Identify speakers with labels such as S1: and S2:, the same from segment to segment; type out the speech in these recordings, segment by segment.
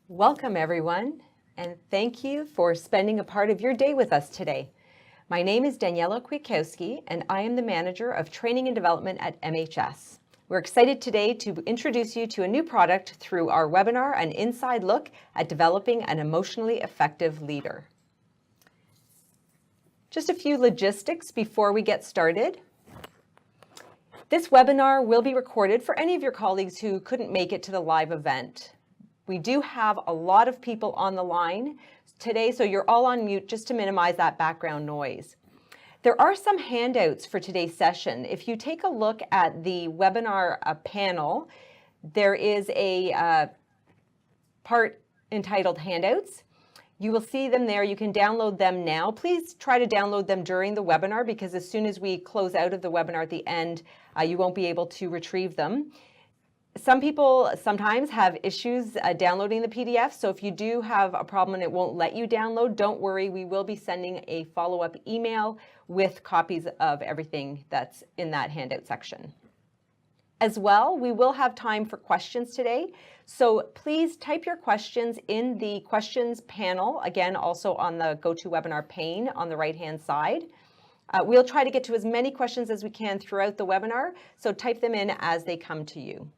S1: Welcome, everyone, and thank you for spending a part of your day with us today. My name is Daniela Kwiatkowski, and I am the Manager of Training and Development at MHS. We're excited today to introduce you to a new product through our webinar, An Inside Look at Developing an Emotionally Effective Leader. Just a few logistics before we get started. This webinar will be recorded for any of your colleagues who couldn't make it to the live event. We do have a lot of people on the line today, so you're all on mute just to minimize that background noise. There are some handouts for today's session. If you take a look at the webinar panel, there is a part entitled Handouts. You will see them there. You can download them now. Please try to download them during the webinar because as soon as we close out of the webinar at the end, you won't be able to retrieve them. Some people sometimes have issues downloading the PDF, so if you do have a problem and it won't let you download, don't worry, we will be sending a follow-up email with copies of everything that's in that handout section. As well, we will have time for questions today, so please type your questions in the questions panel, again, also on the GoToWebinar pane on the right-hand side. We'll try to get to as many questions as we can throughout the webinar, so type them in as they come to you.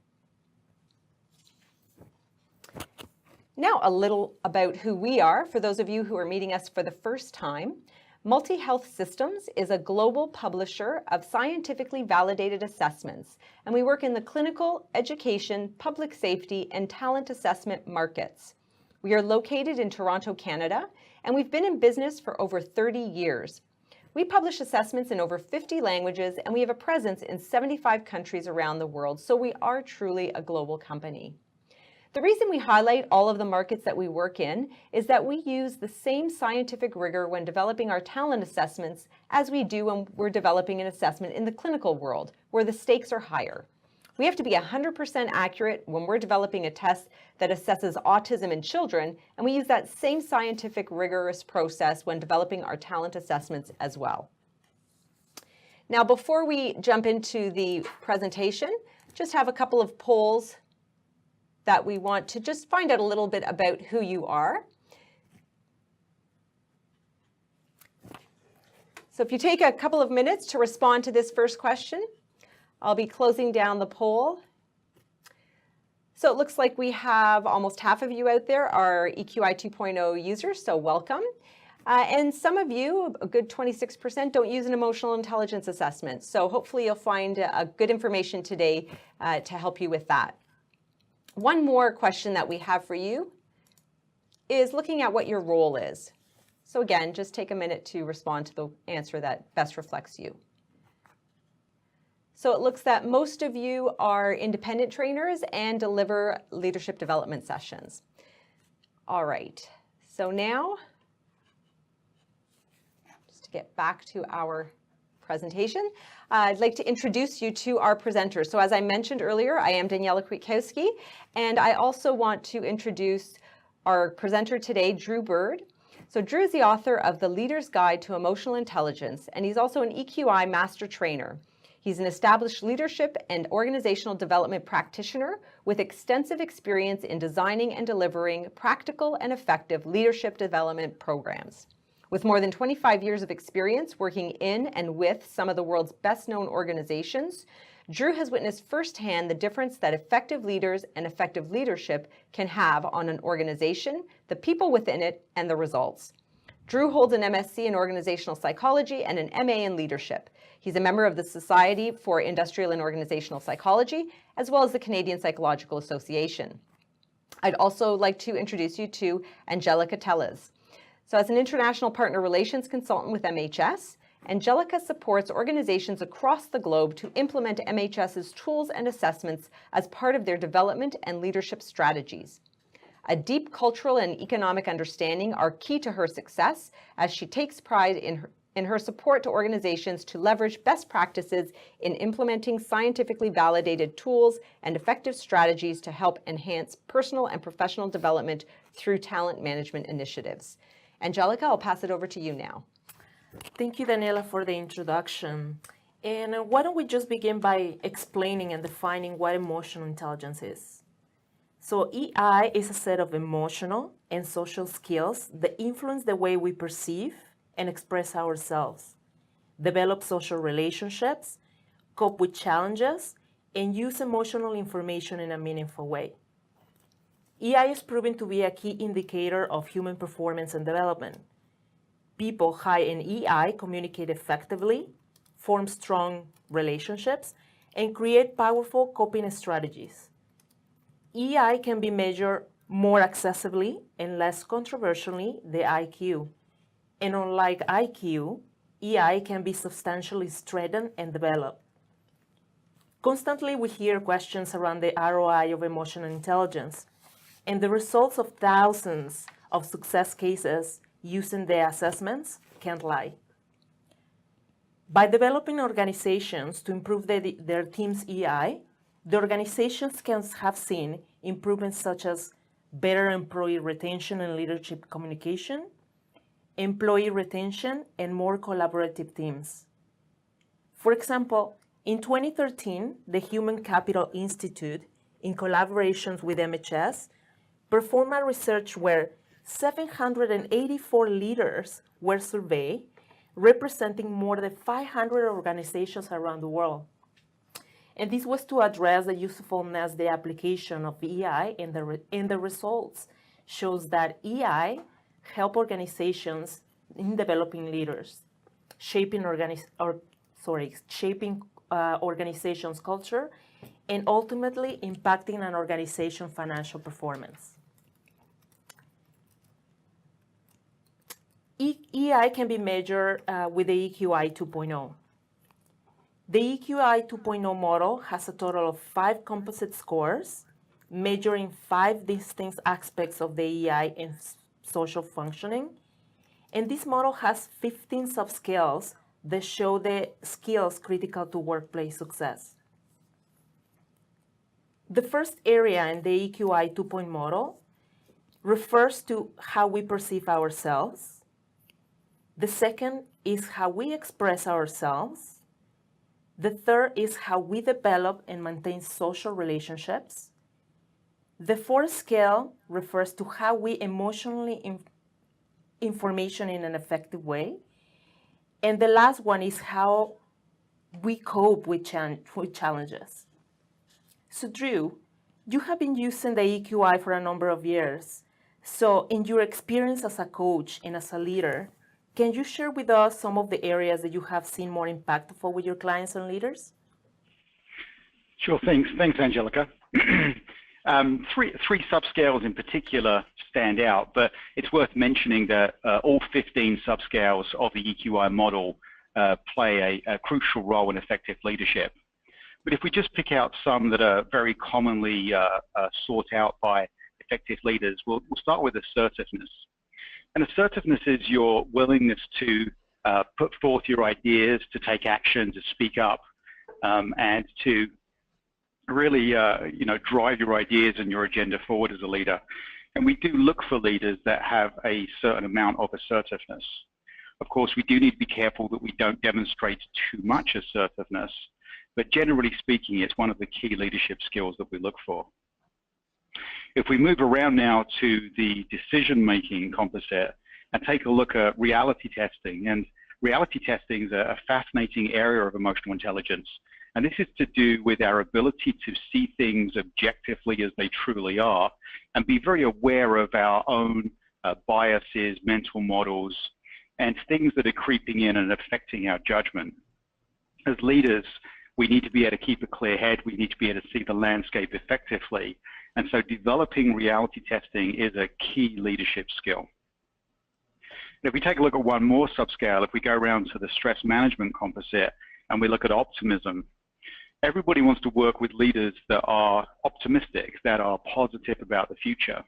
S1: Now a little about who we are, for those of you who are meeting us for the first time. Multi-Health Systems is a global publisher of scientifically validated assessments, and we work in the clinical, education, public safety, and talent assessment markets. We are located in Toronto, Canada, and we've been in business for over 30 years. We publish assessments in over 50 languages, and we have a presence in 75 countries around the world, so we are truly a global company. The reason we highlight all of the markets that we work in is that we use the same scientific rigor when developing our talent assessments as we do when we're developing an assessment in the clinical world, where the stakes are higher. We have to be 100% accurate when we're developing a test that assesses autism in children, and we use that same scientific rigorous process when developing our talent assessments as well. Now, before we jump into the presentation, just have a couple of polls that we want to just find out a little bit about who you are. So if you take a couple of minutes to respond to this first question, I'll be closing down the poll. So it looks like we have almost half of you out there are EQI 2.0 users, so welcome. And some of you, a good 26%, don't use an emotional intelligence assessment. So hopefully you'll find good information today to help you with that. One more question that we have for you is looking at what your role is. So again, just take a minute to respond to the answer that best reflects you. So it looks that most of you are independent trainers and deliver leadership development sessions. All right, so now, just to get back to our presentation, I'd like to introduce you to our presenters. So as I mentioned earlier, I am Daniela Kwiatkowski, and I also want to introduce our presenter today, Drew Bird. So Drew is the author of The Leader's Guide to Emotional Intelligence, and he's also an EQI Master Trainer. He's an established leadership and organizational development practitioner with extensive experience in designing and delivering practical and effective leadership development programs. With more than 25 years of experience working in and with some of the world's best-known organizations, Drew has witnessed firsthand the difference that effective leaders and effective leadership can have on an organization, the people within it, and the results. Drew holds an MSc in Organizational Psychology and an MA in Leadership. He's a member of the Society for Industrial and Organizational Psychology, as well as the Canadian Psychological Association. I'd also like to introduce you to Angelica Tellez. So as an international partner relations consultant with MHS, Angelica supports organizations across the globe to implement MHS's tools and assessments as part of their development and leadership strategies. A deep cultural and economic understanding are key to her success, as she takes pride in her support to organizations to leverage best practices in implementing scientifically validated tools and effective strategies to help enhance personal and professional development through talent management initiatives. Angelica, I'll pass it over to you now.
S2: Thank you, Daniela, for the introduction. And why don't we just begin by explaining and defining what emotional intelligence is? So EI is a set of emotional and social skills that influence the way we perceive and express ourselves, develop social relationships, cope with challenges, and use emotional information in a meaningful way. EI is proven to be a key indicator of human performance and development. People high in EI communicate effectively, form strong relationships, and create powerful coping strategies. EI can be measured more accessibly and less controversially than IQ. And unlike IQ, EI can be substantially strengthened and developed. Constantly we hear questions around the ROI of emotional intelligence, and the results of thousands of success cases using the assessments can't lie. By developing organizations to improve their team's EI, the organizations can have seen improvements such as better employee retention and leadership communication, employee retention, and more collaborative teams. For example, in 2013, the Human Capital Institute, in collaboration with MHS, performed a research where 784 leaders were surveyed, representing more than 500 organizations around the world. And this was to address the usefulness, the application of EI, and the results shows that EI help organizations in developing leaders, shaping organization's culture, and ultimately impacting an organization's financial performance. EI can be measured with the EQI 2.0. The EQI 2.0 model has a total of 5 composite scores, measuring 5 distinct aspects of the EI and social functioning. And this model has 15 subscales that show the skills critical to workplace success. The first area in the EQI 2.0 model refers to how we perceive ourselves. The second is how we express ourselves. The third is how we develop and maintain social relationships. The fourth scale refers to how we emotionally information in an effective way. And the last one is how we cope with challenges. So Drew, you have been using the EQI for a number of years. So in your experience as a coach and as a leader, can you share with us some of the areas that you have seen more impactful with your clients and leaders?
S3: Sure, thanks, Angelica. Three subscales in particular stand out, but it's worth mentioning that all 15 subscales of the EQI model play a crucial role in effective leadership. But if we just pick out some that are very commonly sought out by effective leaders, we'll start with assertiveness. And assertiveness is your willingness to put forth your ideas, to take action, to speak up, and to really drive your ideas and your agenda forward as a leader. And we do look for leaders that have a certain amount of assertiveness. Of course, we do need to be careful that we don't demonstrate too much assertiveness, but generally speaking, it's one of the key leadership skills that we look for. If we move around now to the decision-making composite and take a look at reality testing, and reality testing is a fascinating area of emotional intelligence, and this is to do with our ability to see things objectively as they truly are and be very aware of our own biases, mental models, and things that are creeping in and affecting our judgment. As leaders, we need to be able to keep a clear head. We need to be able to see the landscape effectively. And so developing reality testing is a key leadership skill. And if we take a look at one more subscale, if we go around to the stress management composite and we look at optimism, everybody wants to work with leaders that are optimistic, that are positive about the future.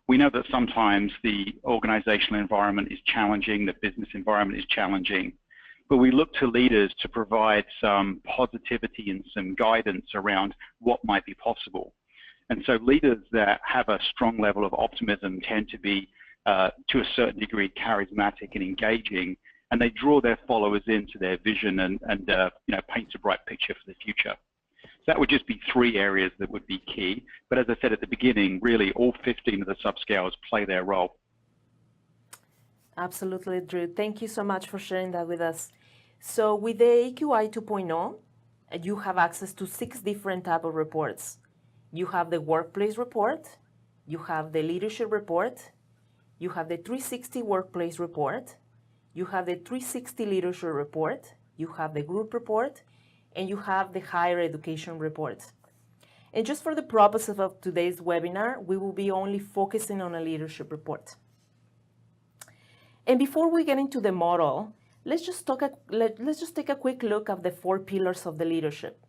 S3: We know that sometimes the organizational environment is challenging, the business environment is challenging, but we look to leaders to provide some positivity and some guidance around what might be possible. And so leaders that have a strong level of optimism tend to be, to a certain degree, charismatic and engaging, and they draw their followers into their vision and paint a bright picture for the future. that would just be 3 areas that would be key. But as I said at the beginning, really all 15 of the subscales play their role.
S2: Absolutely, Drew. Thank you so much for sharing that with us. So with the AQI 2.0, you have access to 6 different types of reports. You have the workplace report, you have the leadership report, you have the 360 workplace report, you have the 360 leadership report, you have the group report, and you have the higher education report. And just for the purposes of today's webinar, we will be only focusing on a leadership report. And before we get into the model, let's just take a quick look at the 4 pillars of the leadership.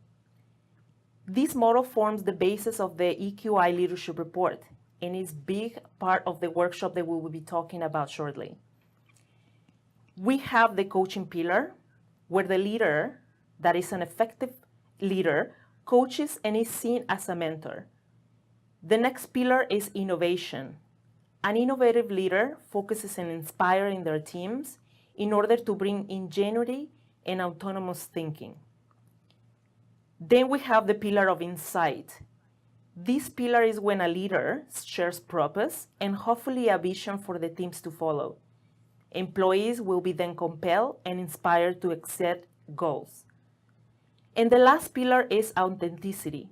S2: This model forms the basis of the EQI leadership report, and is a big part of the workshop that we will be talking about shortly. We have the coaching pillar, where the leader, that is an effective leader, coaches and is seen as a mentor. The next pillar is innovation. An innovative leader focuses on inspiring their teams in order to bring ingenuity and autonomous thinking. Then we have the pillar of insight. This pillar is when a leader shares purpose and hopefully a vision for the teams to follow. Employees will be then compelled and inspired to exceed goals. And the last pillar is authenticity,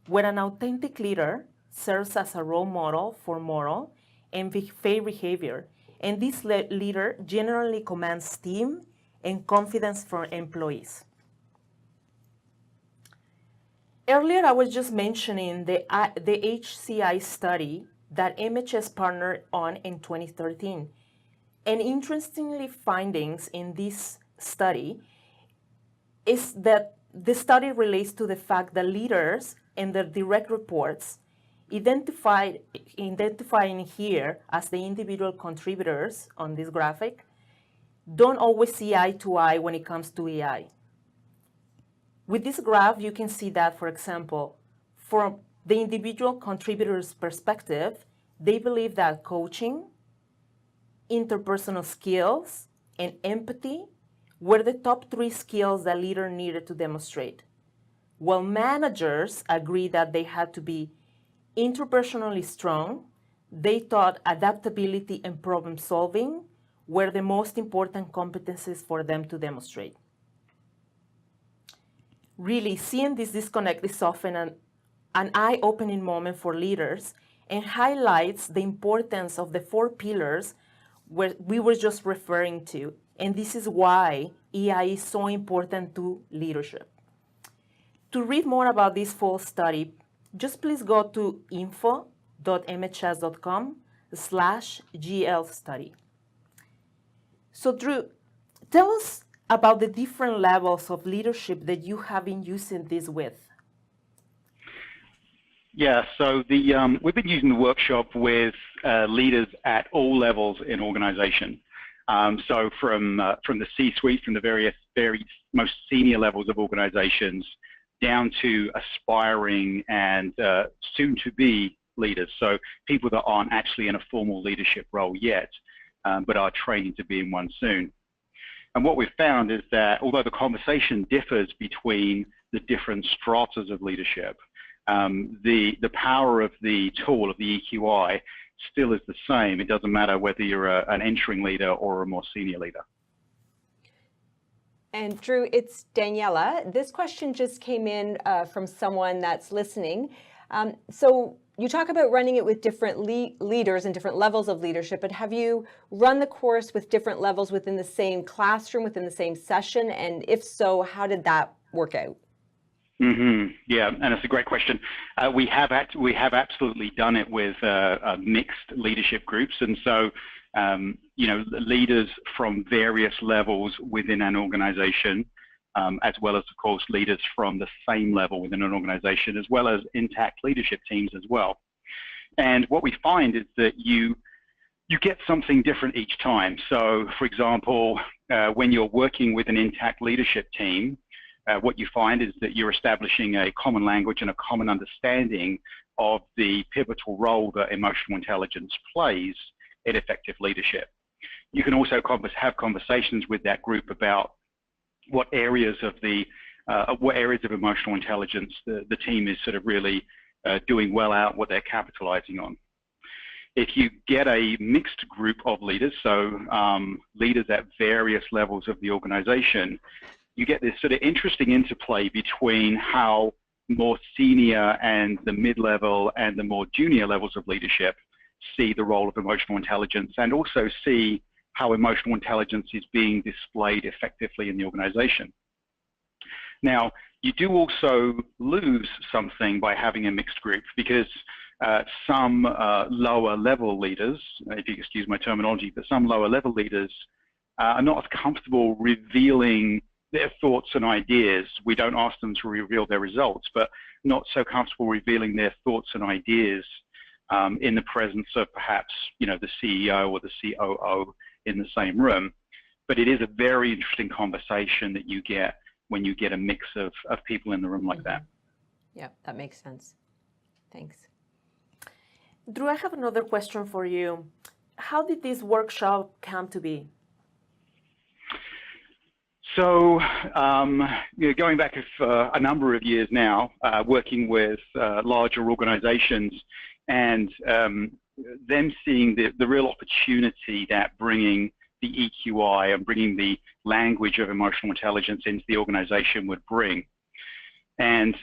S2: where an authentic leader serves as a role model for moral and fair behavior, and this leader generally commands esteem and confidence from employees. Earlier, I was just mentioning the HCI study that MHS partnered on in 2013. And interestingly, findings in this study is that the study relates to the fact that leaders and their direct reports identifying here as the individual contributors on this graphic don't always see eye to eye when it comes to AI. With this graph, you can see that, for example, from the individual contributor's perspective, they believe that coaching, interpersonal skills, and empathy were the top 3 skills that leader needed to demonstrate. While managers agreed that they had to be interpersonally strong, they thought adaptability and problem solving were the most important competencies for them to demonstrate. Really, seeing this disconnect is often an eye-opening moment for leaders and highlights the importance of the 4 pillars where we were just referring to. And this is why EI is so important to leadership. To read more about this full study, just please go to info.mhs.com/GL study. So Drew, tell us about the different levels of leadership that you have been using this with.
S3: Yeah, so we've been using the workshop with leaders at all levels in organization. So from the C-suite, from the very most senior levels of organizations, down to aspiring and soon-to-be leaders. So people that aren't actually in a formal leadership role yet, but are training to be in one soon. And what we've found is that although the conversation differs between the different stratas of leadership, the power of the tool of the EQI still is the same. It doesn't matter whether you're an entering leader or a more senior leader.
S1: And Drew, it's Daniela. This question just came in from someone that's listening. So you talk about running it with different leaders and different levels of leadership, but have you run the course with different levels within the same classroom, within the same session? And if so, how did that work out?
S3: Yeah, and it's a great question. We have absolutely done it with mixed leadership groups, and so you know, leaders from various levels within an organization, as well as, of course, leaders from the same level within an organization, as well as intact leadership teams as well. And what we find is that you get something different each time. So, for example, when you're working with an intact leadership team, what you find is that you're establishing a common language and a common understanding of the pivotal role that emotional intelligence plays in effective leadership. You can also have conversations with that group about what areas of the what areas of emotional intelligence the team is sort of really doing well at, what they're capitalizing on. If you get a mixed group of leaders, so leaders at various levels of the organization, you get this sort of interesting interplay between how more senior and the mid-level and the more junior levels of leadership see the role of emotional intelligence, and also see how emotional intelligence is being displayed effectively in the organization. Now, you do also lose something by having a mixed group, because some lower level leaders, if you excuse my terminology, but some lower level leaders are not as comfortable revealing their thoughts and ideas. We don't ask them to reveal their results, but not so comfortable revealing their thoughts and ideas in the presence of perhaps, you know, the CEO or the COO in the same room. But it is a very interesting conversation that you get when you get a mix of people in the room like that.
S1: Yeah, that makes sense. Thanks.
S2: Drew, I have another question for you. How did this workshop come to be?
S3: So, you know, going back a number of years now, working with larger organizations, and them seeing the real opportunity that bringing the EQI and bringing the language of emotional intelligence into the organization would bring. And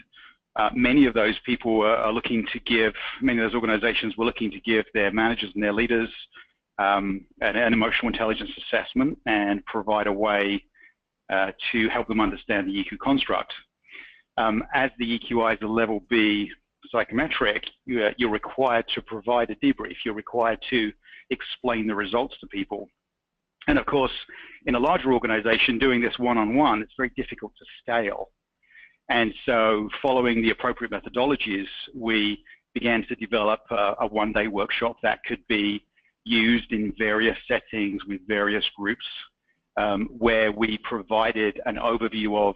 S3: many of those people are looking to give, many of those organizations were looking to give their managers and their leaders an emotional intelligence assessment and provide a way to help them understand the EQ construct. As the EQI is a level B psychometric, you're required to provide a debrief. You're required to explain the results to people. And of course, in a larger organization, doing this one-on-one, it's very difficult to scale. And so following the appropriate methodologies, we began to develop a one-day workshop that could be used in various settings with various groups, where we provided an overview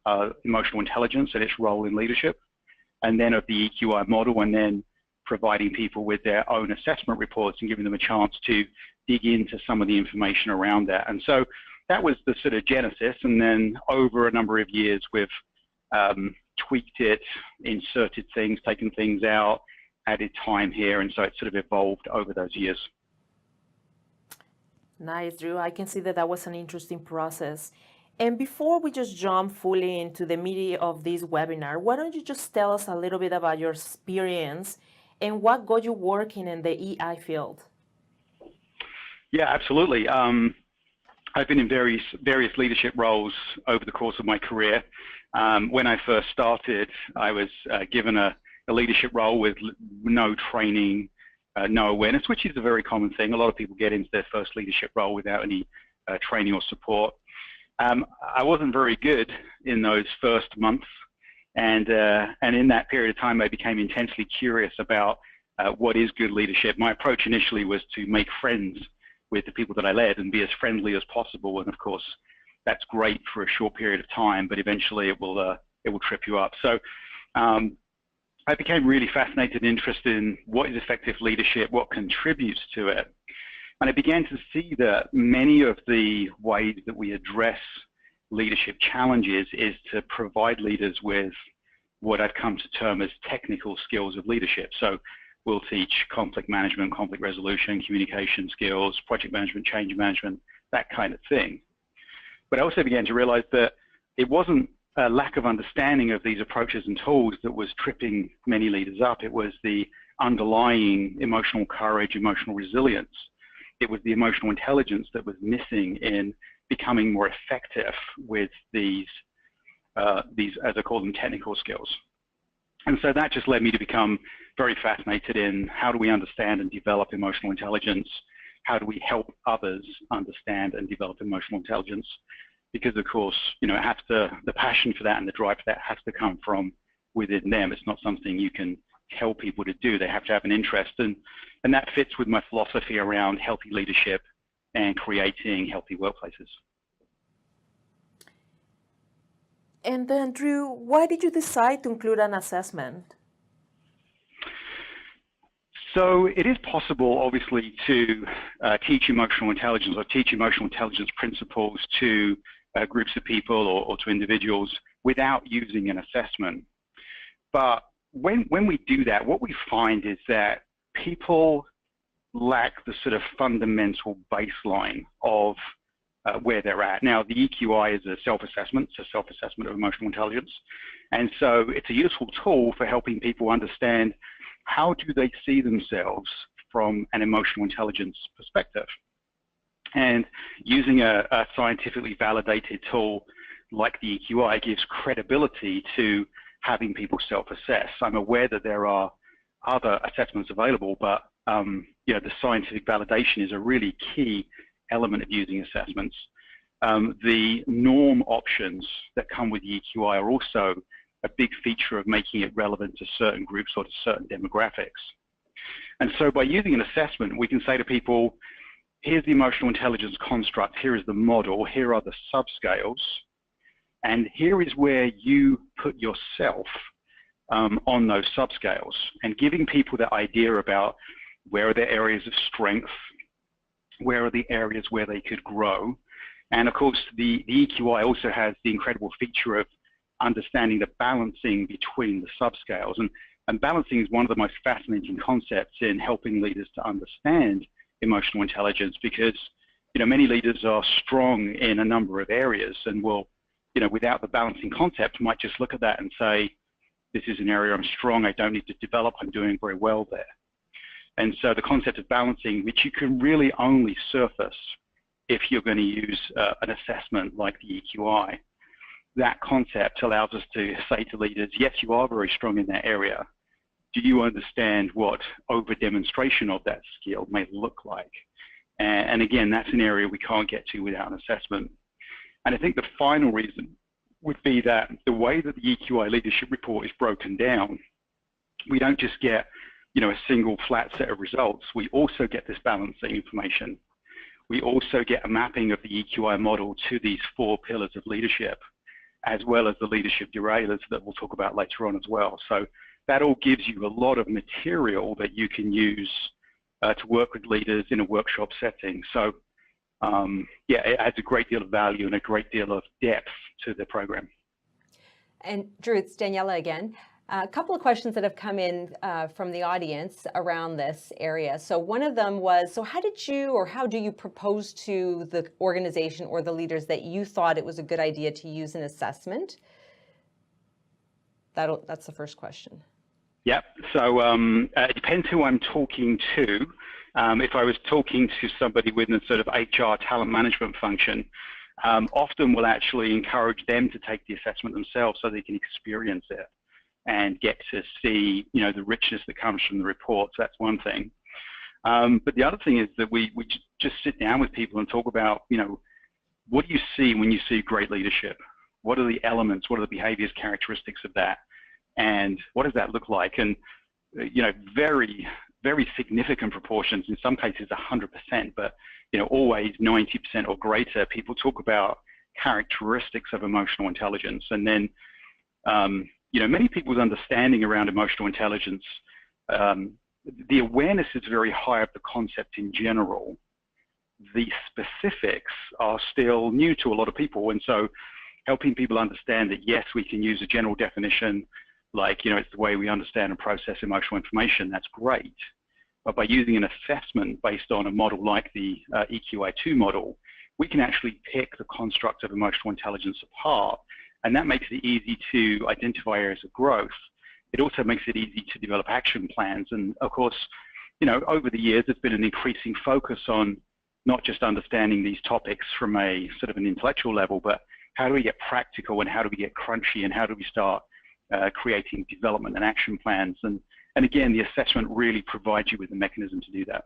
S3: of emotional intelligence and its role in leadership, and then of the EQI model, and then providing people with their own assessment reports and giving them a chance to dig into some of the information around that. And so that was the sort of genesis, and then over a number of years we've tweaked it, inserted things, taken things out, added time here, and so it sort of evolved over those years.
S2: Nice, Drew. I can see that that was an interesting process. And before we just jump fully into the meat of this webinar, why don't you just tell us a little bit about your experience and what got you working in the EI field?
S3: Yeah, absolutely. I've been in various leadership roles over the course of my career. When I first started, I was given a leadership role with no training, no awareness, which is a very common thing. A lot of people get into their first leadership role without any training or support. I wasn't very good in those first months, and in that period of time, I became intensely curious about what is good leadership. My approach initially was to make friends with the people that I led and be as friendly as possible. And of course, that's great for a short period of time, but eventually it will trip you up. So I became really fascinated and interested in what is effective leadership, what contributes to it. And I began to see that many of the ways that we address leadership challenges is to provide leaders with what I've come to term as technical skills of leadership. So we'll teach conflict management, conflict resolution, communication skills, project management, change management, that kind of thing. But I also began to realize that it wasn't a lack of understanding of these approaches and tools that was tripping many leaders up. It was the underlying emotional courage, emotional resilience. It was the emotional intelligence that was missing in becoming more effective with these, as I call them, technical skills. And so that just led me to become very fascinated in how do we understand and develop emotional intelligence? How do we help others understand and develop emotional intelligence? Because of course, you know, the passion for that and the drive for that has to come from within them. It's not something you can tell people to do. They have to have an interest, and that fits with my philosophy around healthy leadership and creating healthy workplaces.
S2: And then, Drew, why did you decide to include an assessment?
S3: So it is possible, obviously, to teach emotional intelligence or teach emotional intelligence principles to groups of people or to individuals without using an assessment. But when we do that, what we find is that people lack the sort of fundamental baseline of where they're at. Now, the EQI is a self-assessment, it's a self-assessment of emotional intelligence. And so it's a useful tool for helping people understand how do they see themselves from an emotional intelligence perspective. And using a scientifically validated tool like the EQI gives credibility to having people self-assess. I'm aware that there are other assessments available, but you know, the scientific validation is a really key element of using assessments. The norm options that come with the EQI are also a big feature of making it relevant to certain groups or to certain demographics. And so by using an assessment, we can say to people, here's the emotional intelligence construct, here is the model, here are the subscales, and here is where you put yourself on those subscales, and giving people the idea about where are their areas of strength, where are the areas where they could grow. And of course, the EQI also has the incredible feature of understanding the balancing between the subscales. And balancing is one of the most fascinating concepts in helping leaders to understand emotional intelligence, because you know, many leaders are strong in a number of areas and will, you know, without the balancing concept, might just look at that and say, this is an area I'm strong, I don't need to develop, I'm doing very well there. And so the concept of balancing, which you can really only surface if you're going to use an assessment like the EQI, that concept allows us to say to leaders, yes, you are very strong in that area. Do you understand what over-demonstration of that skill may look like? And again, that's an area we can't get to without an assessment. And I think the final reason would be that the way that the EQI leadership report is broken down, we don't just get, you know, a single flat set of results. We also get this balancing information. We also get a mapping of the EQI model to these 4 pillars of leadership, as well as the leadership derailers that we'll talk about later on as well. So that all gives you a lot of material that you can use to work with leaders in a workshop setting. So yeah, it adds a great deal of value and a great deal of depth to the program.
S1: And Drew, it's Daniela again. A couple of questions that have come in from the audience around this area. So one of them was, so how did you, or how do you propose to the organization or the leaders that you thought it was a good idea to use an assessment? That's the first question.
S3: Yep, so it depends who I'm talking to. If I was talking to somebody within a sort of HR talent management function, often we'll actually encourage them to take the assessment themselves so they can experience it and get to see, you know, the richness that comes from the reports. That's one thing. But the other thing is that we just sit down with people and talk about, you know, what do you see when you see great leadership? What are the elements? What are the behaviors, characteristics of that? And what does that look like? And, you know, very, very significant proportions, in some cases 100%, but, you know, always 90% or greater, people talk about characteristics of emotional intelligence. And then, you know, many people's understanding around emotional intelligence, the awareness is very high of the concept in general. The specifics are still new to a lot of people. And so helping people understand that, yes, we can use a general definition, like, you know, it's the way we understand and process emotional information, that's great. But by using an assessment based on a model like the EQI2 model, we can actually pick the construct of emotional intelligence apart. And that makes it easy to identify areas of growth. It also makes it easy to develop action plans. And of course, you know, over the years, there's been an increasing focus on not just understanding these topics from a sort of an intellectual level, but how do we get practical and how do we get crunchy and how do we start creating development and action plans. And again, the assessment really provides you with a mechanism to do that.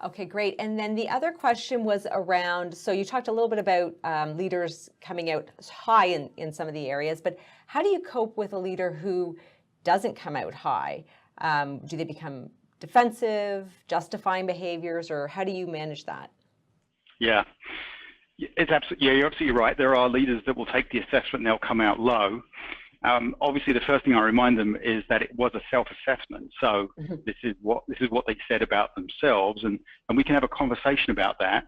S1: Okay, great. And then the other question was around, so you talked a little bit about leaders coming out high in some of the areas, but how do you cope with a leader who doesn't come out high? Do they become defensive, justifying behaviors, or how do you manage that?
S3: Yeah, it's absolutely, yeah, you're absolutely right. There are leaders that will take the assessment and they'll come out low. Obviously, the first thing I remind them is that it was a self-assessment. So this is what they said about themselves, and we can have a conversation about that.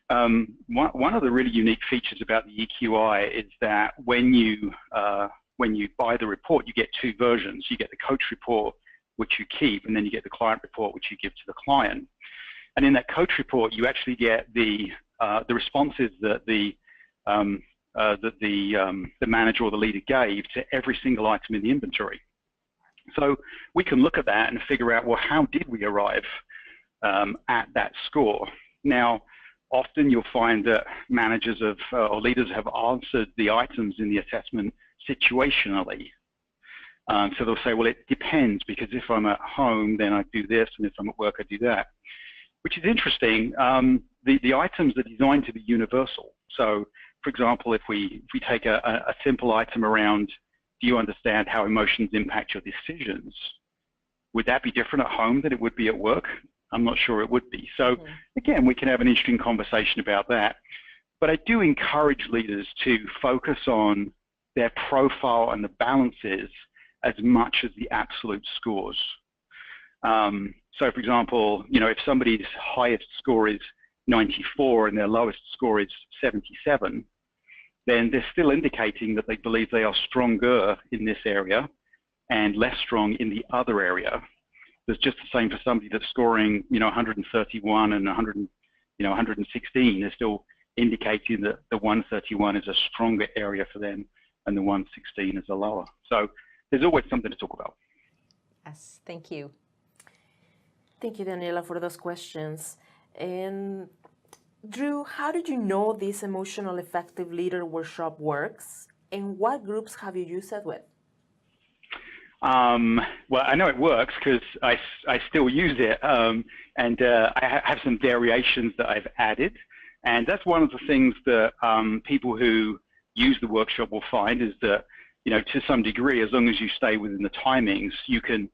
S3: One of the really unique features about the EQI is that when you buy the report, you get two versions. You get the coach report, which you keep, and then you get the client report, which you give to the client. And in that coach report, you actually get the responses that the manager or the leader gave to every single item in the inventory. So we can look at that and figure out, well, how did we arrive at that score? Now, often you'll find that managers or leaders have answered the items in the assessment situationally. So they'll say, well, it depends, because if I'm at home, then I do this, and if I'm at work, I do that, which is interesting. The items are designed to be universal. So, for example, if we take a simple item around, do you understand how emotions impact your decisions? Would that be different at home than it would be at work? I'm not sure it would be. So again, we can have an interesting conversation about that. But I do encourage leaders to focus on their profile and the balances as much as the absolute scores. So for example, if somebody's highest score is 94 and their lowest score is 77, then they're still indicating that they believe they are stronger in this area and less strong in the other area. It's just the same for somebody that's scoring, 131 and 116. They're still indicating that the 131 is a stronger area for them and the 116 is a lower. So there's always something to talk about.
S1: Yes, thank you.
S2: Thank you, Daniela, for those questions. And Drew, how did you know this emotional effective leader workshop works, and what groups have you used it with?
S3: Well, I know it works because I still use it, and I have some variations that I've added, and that's one of the things that people who use the workshop will find is that, to some degree, as long as you stay within the timings, you can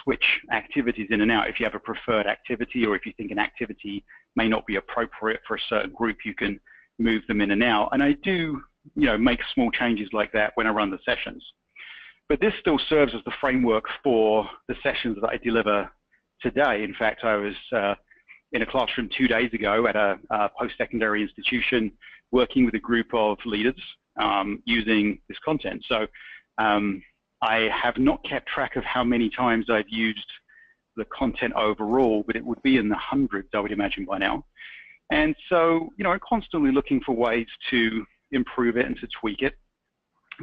S3: switch activities in and out. If you have a preferred activity, or if you think an activity may not be appropriate for a certain group, you can move them in and out. And I do, make small changes like that when I run the sessions. But this still serves as the framework for the sessions that I deliver today. In fact, I was in a classroom 2 days ago at a post-secondary institution working with a group of leaders using this content. So I have not kept track of how many times I've used the content overall, but it would be in the hundreds, I would imagine, by now. And so, I'm constantly looking for ways to improve it and to tweak it,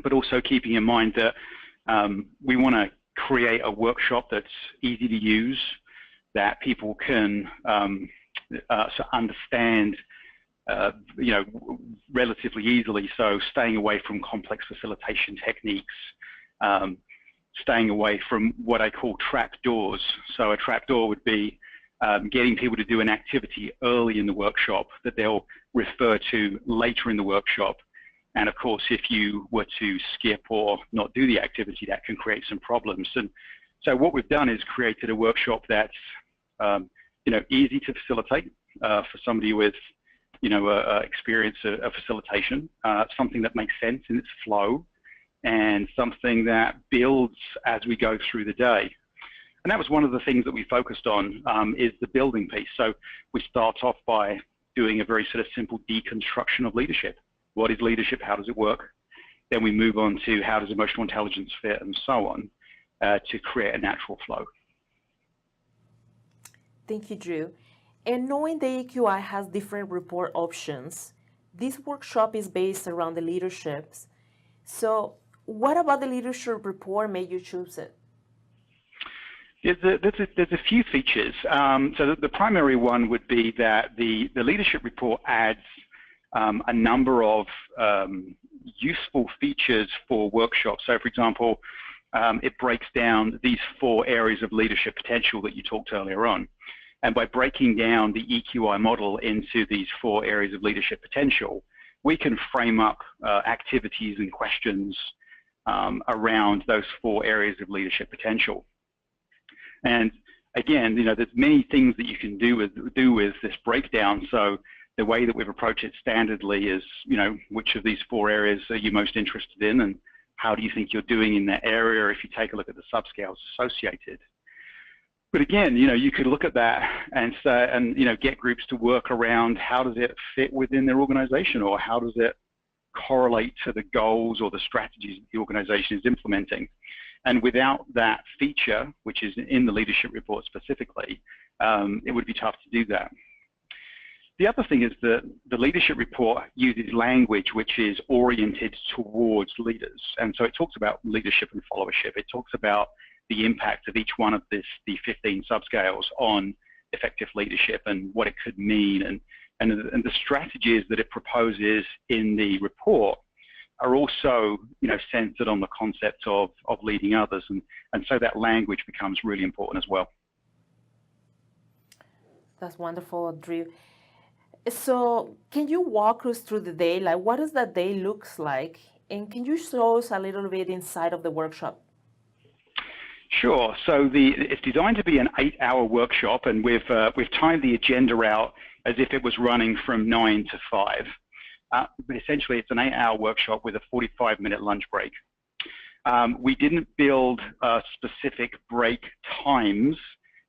S3: but also keeping in mind that we want to create a workshop that's easy to use, that people can understand, relatively easily. So staying away from complex facilitation techniques, staying away from what I call trap doors. So a trap door would be getting people to do an activity early in the workshop that they'll refer to later in the workshop. And of course, if you were to skip or not do the activity, that can create some problems. And so what we've done is created a workshop that's, easy to facilitate for somebody with, experience of facilitation, something that makes sense in its flow, and something that builds as we go through the day. And that was one of the things that we focused on, is the building piece. So we start off by doing a very sort of simple deconstruction of leadership. What is leadership? How does it work? Then we move on to how does emotional intelligence fit, and so on, to create a natural flow.
S2: Thank you, Drew. And knowing the EQI has different report options, this workshop is based around the leaderships. So what about the leadership report made you choose it?
S3: There's a few features. So the primary one would be that the leadership report adds a number of useful features for workshops. So for example, it breaks down these 4 areas of leadership potential that you talked earlier on. And by breaking down the EQI model into these 4 areas of leadership potential, we can frame up activities and questions around those 4 areas of leadership potential. And again, there's many things that you can do with this breakdown. So the way that we've approached it standardly is, which of these 4 areas are you most interested in, and how do you think you're doing in that area if you take a look at the subscales associated. But again, you could look at that and say, and get groups to work around how does it fit within their organization, or how does it correlate to the goals or the strategies the organization is implementing. And without that feature, which is in the leadership report specifically, it would be tough to do that. The other thing is that the leadership report uses language which is oriented towards leaders. And so it talks about leadership and followership. It talks about the impact of each one of the 15 subscales on effective leadership and what it could mean, and the strategies that it proposes in the report are also centered on the concept of leading others, and so that language becomes really important as well.
S2: That's wonderful, Drew. So can you walk us through the day? Like, what does that day looks like? And can you show us a little bit inside of the workshop?
S3: Sure. So it's designed to be an 8-hour workshop, and we've timed the agenda out as if it was running from 9 to 5. But essentially, it's an 8-hour workshop with a 45-minute lunch break. We didn't build specific break times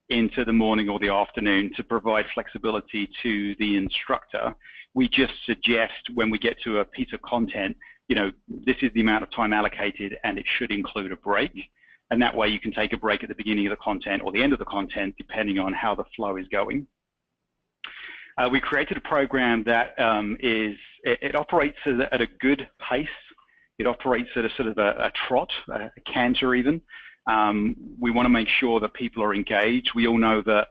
S3: into the morning or the afternoon to provide flexibility to the instructor. We just suggest when we get to a piece of content, this is the amount of time allocated, and it should include a break. And that way you can take a break at the beginning of the content or the end of the content, depending on how the flow is going. We created a program that it operates at a good pace. It operates at a sort of a trot, a canter even. We want to make sure that people are engaged. We all know that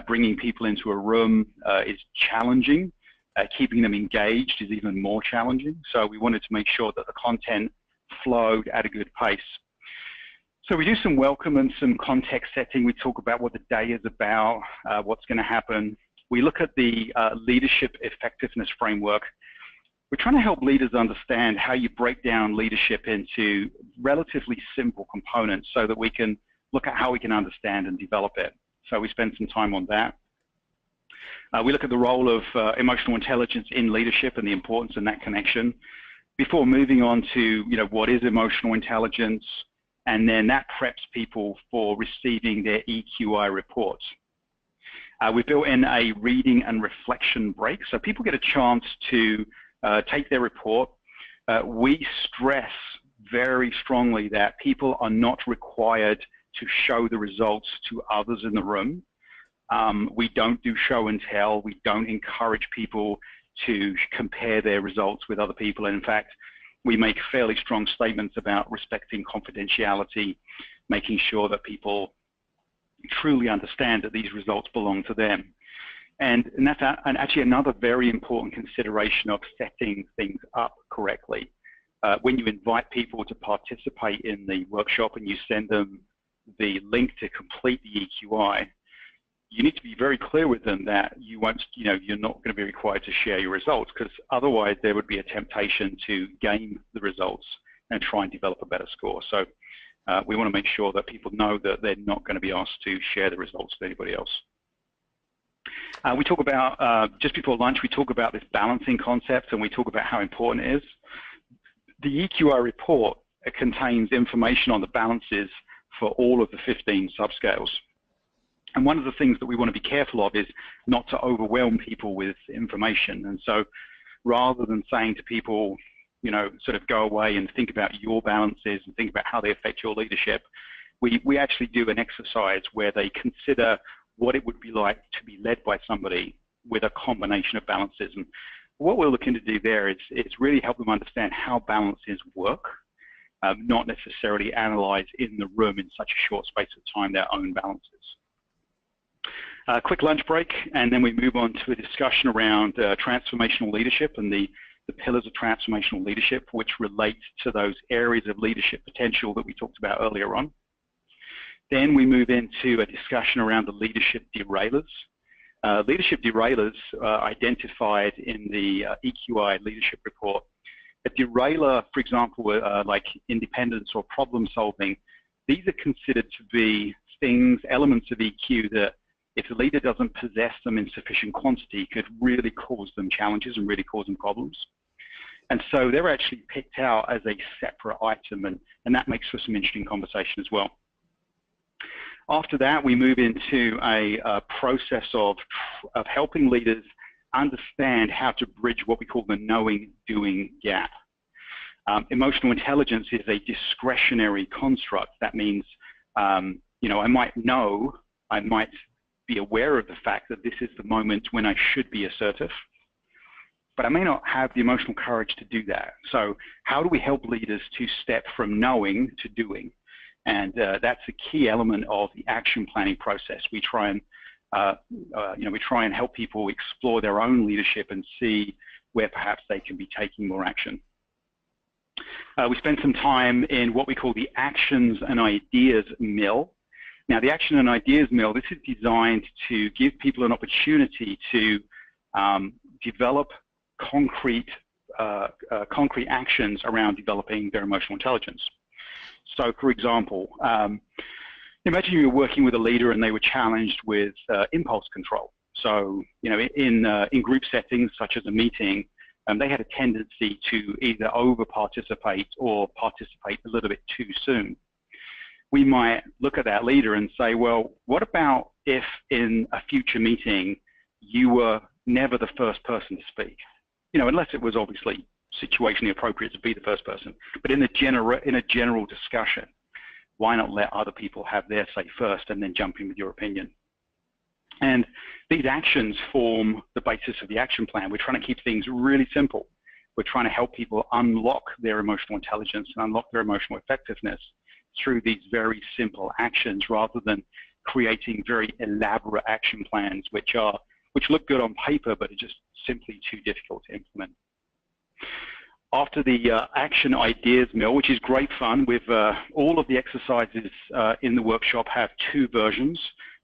S3: bringing people into a room is challenging. Keeping them engaged is even more challenging. So we wanted to make sure that the content flowed at a good pace. So we do some welcome and some context setting. We talk about what the day is about, what's going to happen. We look at the leadership effectiveness framework. We're trying to help leaders understand how you break down leadership into relatively simple components so that we can look at how we can understand and develop it. So we spend some time on that. We look at the role of emotional intelligence in leadership and the importance in that connection before moving on to what is emotional intelligence, and then that preps people for receiving their EQI reports. We built in a reading and reflection break, so people get a chance to take their report. We stress very strongly that people are not required to show the results to others in the room. We don't do show and tell. We don't encourage people to compare their results with other people. And in fact, we make fairly strong statements about respecting confidentiality, making sure that people truly understand that these results belong to them. And that's actually another very important consideration of setting things up correctly. When you invite people to participate in the workshop and you send them the link to complete the EQI, you need to be very clear with them that you won't, you're not going to be required to share your results, because otherwise there would be a temptation to game the results and try and develop a better score. So we want to make sure that people know that they're not going to be asked to share the results with anybody else. We talk about, just before lunch, we talk about this balancing concept, and we talk about how important it is. The EQI report contains information on the balances for all of the 15 subscales. And one of the things that we want to be careful of is not to overwhelm people with information. And so rather than saying to people, sort of go away and think about your balances and think about how they affect your leadership, we actually do an exercise where they consider what it would be like to be led by somebody with a combination of balances. And what we're looking to do there is really help them understand how balances work, not necessarily analyze in the room in such a short space of time their own balances. Quick lunch break, and then we move on to a discussion around transformational leadership and the pillars of transformational leadership, which relate to those areas of leadership potential that we talked about earlier on. Then we move into a discussion around the leadership derailers. Leadership derailers identified in the EQI leadership report. A derailer, for example, like independence or problem solving, these are considered to be things, elements of EQ that if the leader doesn't possess them in sufficient quantity could really cause them challenges and really cause them problems. And so they're actually picked out as a separate item, and that makes for some interesting conversation as well. After that, we move into a process of helping leaders understand how to bridge what we call the knowing-doing gap. Emotional intelligence is a discretionary construct. That means, you know, I might be aware of the fact that this is the moment when I should be assertive, but I may not have the emotional courage to do that. So how do we help leaders to step from knowing to doing? And that's a key element of the action planning process. We try and we try and help people explore their own leadership and see where perhaps they can be taking more action. We spend some time in what we call the actions and ideas mill. Now, the action and ideas mill, this is designed to give people an opportunity to develop concrete actions around developing their emotional intelligence. So, for example, imagine you were working with a leader and they were challenged with impulse control. So, you know, in group settings such as a meeting, they had a tendency to either over-participate or participate a little bit too soon. We might look at that leader and say, well, what about if in a future meeting you were never the first person to speak? You know, unless it was obviously situationally appropriate to be the first person. But in a general discussion, why not let other people have their say first and then jump in with your opinion? And these actions form the basis of the action plan. We're trying to keep things really simple. We're trying to help people unlock their emotional intelligence and unlock their emotional effectiveness through these very simple actions rather than creating very elaborate action plans which look good on paper but are just simply too difficult to implement. After the action ideas mill, which is great fun, with all of the exercises in the workshop have two versions.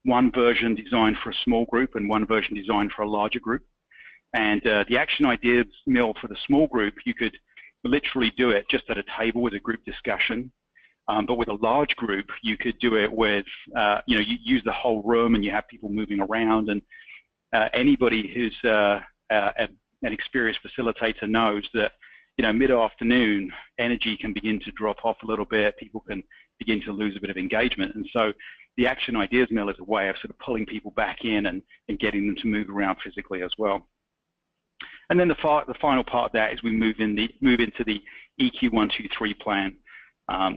S3: One version designed for a small group and one version designed for a larger group. And the action ideas mill for the small group, you could literally do it just at a table with a group discussion. But with a large group, you could do it with, you know, you use the whole room and you have people moving around. And anybody who's an experienced facilitator knows that, you know, mid-afternoon, energy can begin to drop off a little bit. People can begin to lose a bit of engagement. And so the action ideas mill is a way of sort of pulling people back in and getting them to move around physically as well. And then the final part of that is we move into the EQ 123 plan,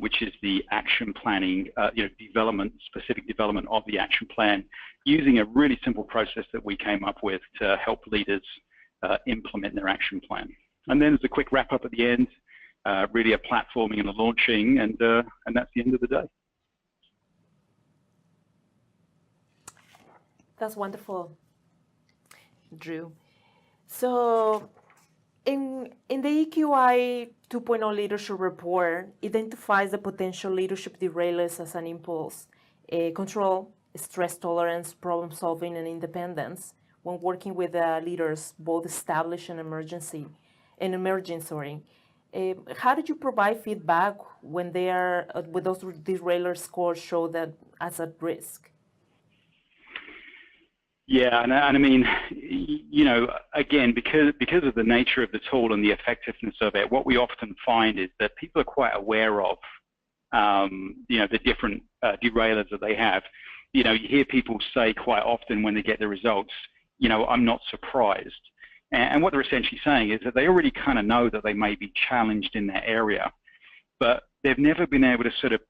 S3: which is the action planning, you know, specific development of the action plan, using a really simple process that we came up with to help leaders implement their action plan. And then there's a quick wrap up at the end, really a platforming and a launching, and that's the end of the day.
S2: That's wonderful, Drew. So in the EQI 2.0 leadership report, identifies the potential leadership derailers as an impulse, control, stress tolerance, problem solving, and independence when working with leaders, both established and emerging. How did you provide feedback when they are, with those derailer scores show that as at risk?
S3: Yeah, and I mean, you know, again, because of the nature of the tool and the effectiveness of it, what we often find is that people are quite aware of, you know, the different derailers that they have. You know, you hear people say quite often when they get the results, you know, I'm not surprised. And what they're essentially saying is that they already kind of know that they may be challenged in that area, but they've never been able to sort of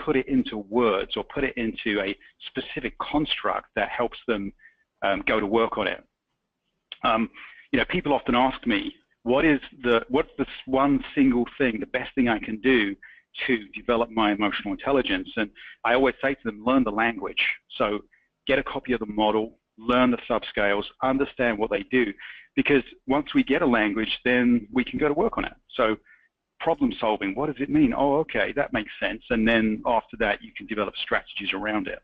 S3: put it into words or put it into a specific construct that helps them go to work on it. You know, people often ask me, what's this one single thing, the best thing I can do to develop my emotional intelligence? And I always say to them, learn the language. So get a copy of the model, learn the subscales, understand what they do, because once we get a language, then we can go to work on it. So problem solving, what does it mean? Oh, okay, that makes sense. And then after that, you can develop strategies around it.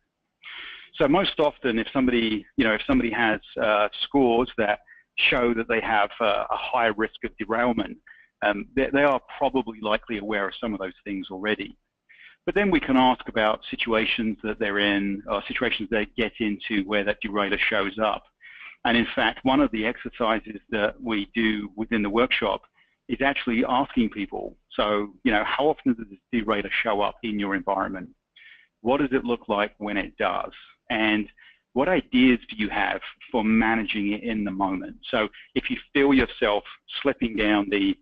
S3: So most often, if somebody has scores that show that they have a high risk of derailment, they are probably likely aware of some of those things already. But then we can ask about situations that they're in, or situations they get into where that derailer shows up. And in fact, one of the exercises that we do within the workshop is actually asking people, so, you know, how often does this derailer show up in your environment? what does it look like when it does? And what ideas do you have for managing it in the moment? So if you feel yourself slipping down the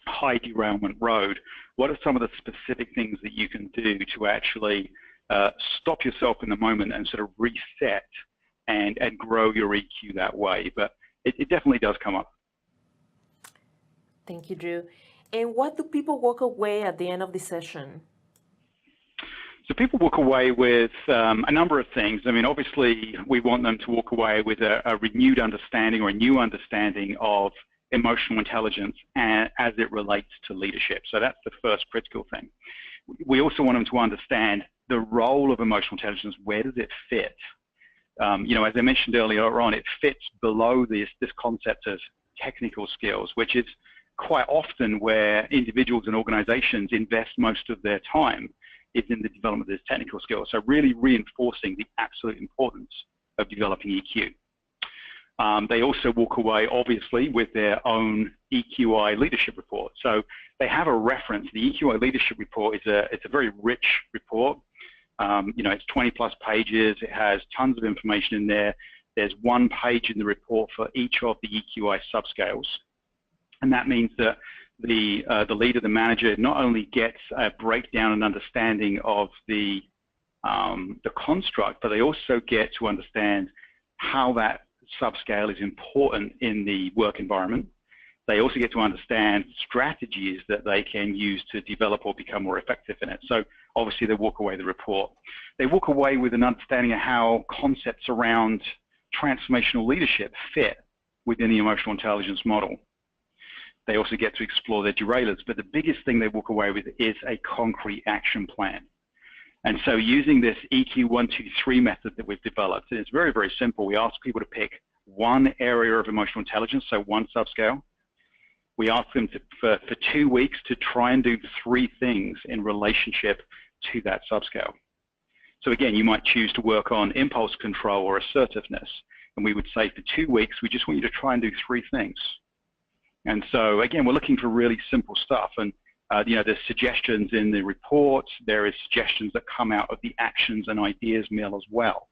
S3: high derailment road, what are some of the specific things that you can do to actually stop yourself in the moment and sort of reset and grow your EQ that way? But it definitely does come up.
S2: Thank you, Drew. And what do people walk away at the end of the session?
S3: So people walk away with a number of things. I mean, obviously, we want them to walk away with a renewed understanding or a new understanding of emotional intelligence as it relates to leadership. So that's the first critical thing. We also want them to understand the role of emotional intelligence. Where does it fit? You know, as I mentioned earlier on, it fits below this concept of technical skills, which is quite often where individuals and organizations invest most of their time, is in the development of this technical skills. So really reinforcing the absolute importance of developing EQ. They also walk away, obviously, with their own EQI leadership report. So they have a reference. The EQI leadership report it's a very rich report. You know, it's 20+ pages. It has tons of information in there. There's one page in the report for each of the EQI subscales. And that means that the leader, the manager, not only gets a breakdown and understanding of the construct, but they also get to understand how that subscale is important in the work environment. They also get to understand strategies that they can use to develop or become more effective in it. So obviously they walk away with the report. They walk away with an understanding of how concepts around transformational leadership fit within the emotional intelligence model. They also get to explore their derailers, but the biggest thing they walk away with is a concrete action plan. And so using this EQ 1, 2, 3 method that we've developed, it's very, very simple. We ask people to pick one area of emotional intelligence, so one subscale. We ask them for 2 weeks to try and do 3 things in relationship to that subscale. So again, you might choose to work on impulse control or assertiveness. And we would say for 2 weeks, we just want you to try and do 3 things. And so again, we're looking for really simple stuff. And you know, there's suggestions in the report. There is suggestions that come out of the actions and ideas mill as well,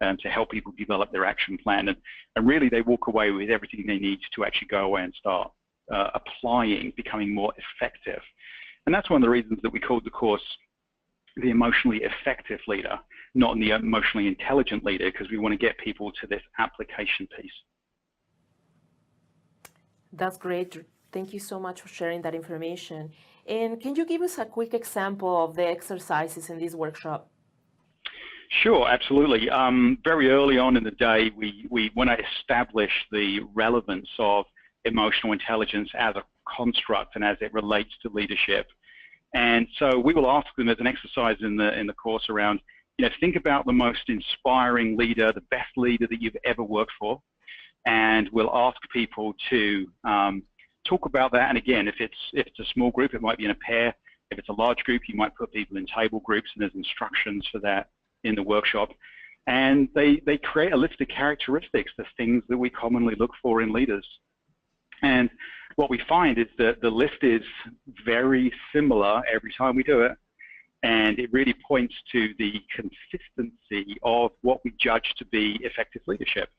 S3: to help people develop their action plan. And really, they walk away with everything they need to actually go away and start applying, becoming more effective. And that's one of the reasons that we called the course the emotionally effective leader, not the emotionally intelligent leader, because we want to get people to this application piece.
S2: That's great. Thank you so much for sharing that information. And can you give us a quick example of the exercises in this workshop?
S3: Sure, absolutely. Very early on in the day, when I established the relevance of emotional intelligence as a construct and as it relates to leadership. And so we will ask them as an exercise in the course around, you know, think about the most inspiring leader, the best leader that you've ever worked for. And we'll ask people to talk about that. And again, if it's a small group, it might be in a pair. If it's a large group, you might put people in table groups, and there's instructions for that in the workshop. And they create a list of characteristics, the things that we commonly look for in leaders. And what we find is that the list is very similar every time we do it. And it really points to the consistency of what we judge to be effective leadership.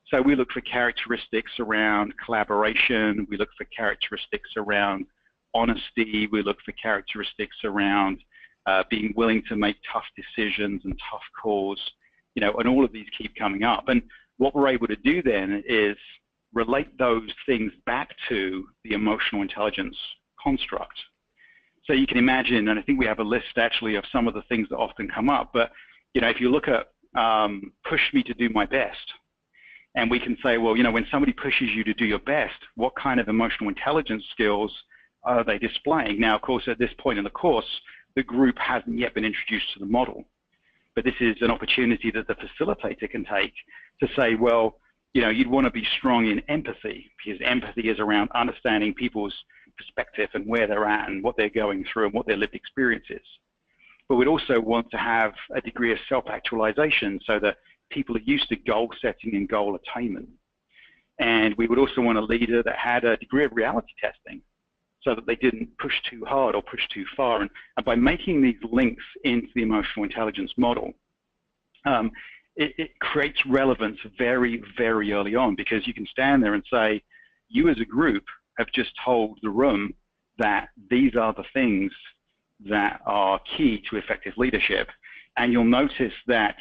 S3: So we look for characteristics around collaboration. We look for characteristics around honesty. We look for characteristics around being willing to make tough decisions and tough calls, you know, and all of these keep coming up. And what we're able to do then is relate those things back to the emotional intelligence construct. So you can imagine, and I think we have a list actually of some of the things that often come up, but, you know, if you look at push me to do my best, and we can say, well, you know, when somebody pushes you to do your best, what kind of emotional intelligence skills are they displaying? Now, of course, at this point in the course, the group hasn't yet been introduced to the model. But this is an opportunity that the facilitator can take to say, well, you know, you'd want to be strong in empathy, because empathy is around understanding people's perspective and where they're at and what they're going through and what their lived experience is. But we'd also want to have a degree of self-actualization so that people are used to goal setting and goal attainment. And we would also want a leader that had a degree of reality testing. so that they didn't push too hard or push too far. And by making these links into the emotional intelligence model, it creates relevance very, very early on, because you can stand there and say, you as a group have just told the room that these are the things that are key to effective leadership. And you'll notice that,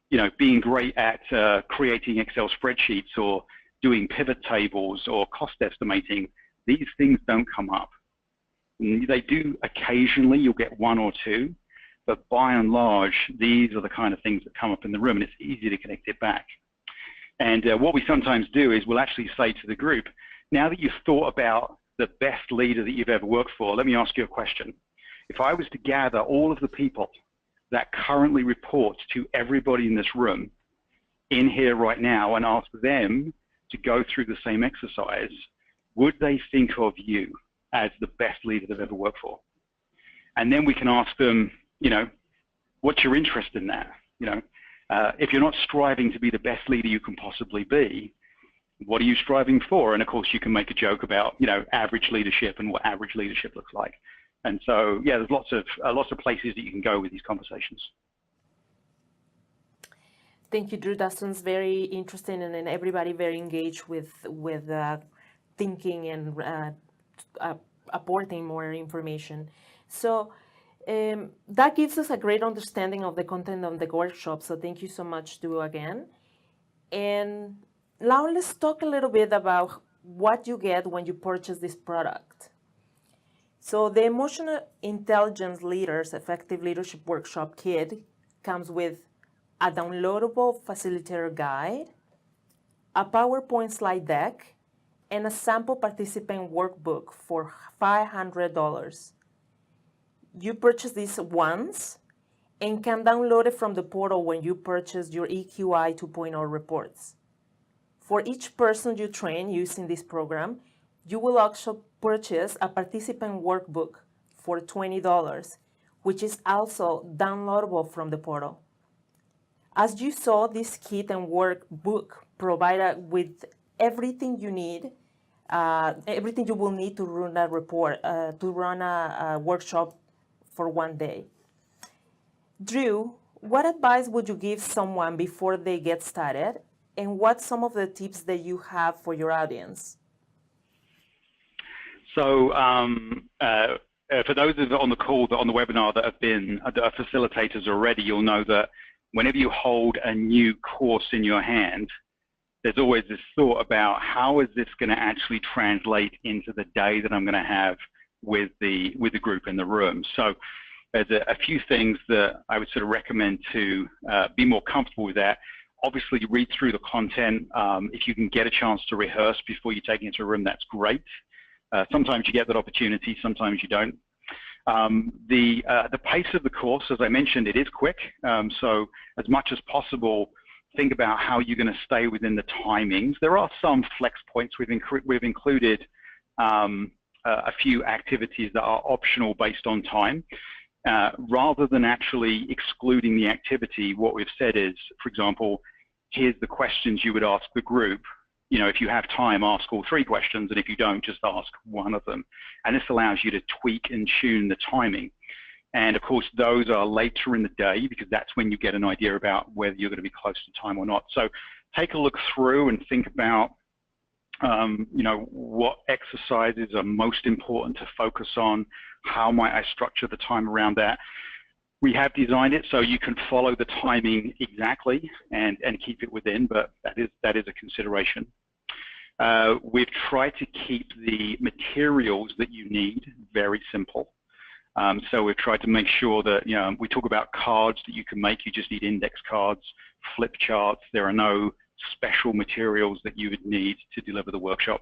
S3: you know, being great at creating Excel spreadsheets or doing pivot tables or cost estimating, these things don't come up. They do occasionally, you'll get one or two, but by and large, these are the kind of things that come up in the room, and it's easy to connect it back. And what we sometimes do is we'll actually say to the group, now that you've thought about the best leader that you've ever worked for, let me ask you a question. If I was to gather all of the people that currently report to everybody in this room in here right now and ask them to go through the same exercise, would they think of you as the best leader they've ever worked for? And then we can ask them, you know, what's your interest in that? You know, if you're not striving to be the best leader you can possibly be, what are you striving for? And of course, you can make a joke about, you know, average leadership and what average leadership looks like. And so, yeah, there's lots of places that you can go with these conversations.
S2: Thank you, Drew. That sounds very interesting, and then everybody very engaged with thinking and apporting more information. So that gives us a great understanding of the content of the workshop. So thank you so much, Drew, again. And now let's talk a little bit about what you get when you purchase this product. So the Emotional Intelligence Leaders Effective Leadership Workshop Kit comes with a downloadable facilitator guide, a PowerPoint slide deck, and a sample participant workbook for $500. You purchase this once and can download it from the portal when you purchase your EQI 2.0 reports. For each person you train using this program, you will also purchase a participant workbook for $20, which is also downloadable from the portal. As you saw, this kit and workbook provide with everything you need, everything you will need to run a report, to run a workshop for one day. Drew, what advice would you give someone before they get started, and what's some of the tips that you have for your audience?
S3: So for those of you on the call, on the webinar that are facilitators already, you'll know that whenever you hold a new course in your hand, there's always this thought about how is this going to actually translate into the day that I'm going to have with the group in the room. So there's a few things that I would sort of recommend to be more comfortable with that. Obviously, read through the content. If you can get a chance to rehearse before you take it into a room, that's great. Sometimes you get that opportunity, sometimes you don't. The pace of the course, as I mentioned, it is quick. So as much as possible, think about how you're going to stay within the timings. There are some flex points. We've included a few activities that are optional based on time. Rather than actually excluding the activity, what we've said is, for example, here's the questions you would ask the group. You know, if you have time, ask all 3 questions, and if you don't, just ask one of them. And this allows you to tweak and tune the timing. And of course, those are later in the day because that's when you get an idea about whether you're going to be close to time or not. So take a look through and think about, you know, what exercises are most important to focus on. How might I structure the time around that? We have designed it so you can follow the timing exactly and keep it within, but that is a consideration. We've tried to keep the materials that you need very simple. So we've tried to make sure that, you know, we talk about cards that you can make. You just need index cards, flip charts. There are no special materials that you would need to deliver the workshop.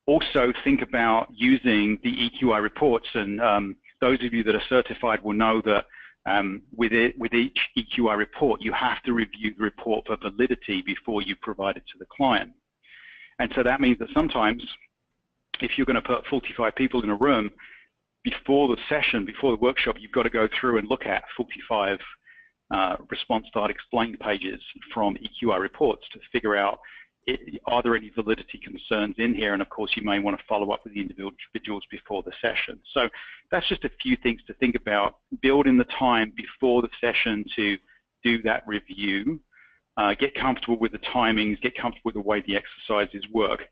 S3: Also think about using the EQI reports, and those of you that are certified will know that with each EQI report, you have to review the report for validity before you provide it to the client. And so that means that sometimes if you're going to put 45 people in a room, before the session, before the workshop, you've got to go through and look at 45 response start explained pages from EQI reports to figure out are there any validity concerns in here? And of course, you may want to follow up with the individuals before the session. So that's just a few things to think about. Build in the time before the session to do that review. Get comfortable with the timings, get comfortable with the way the exercises work.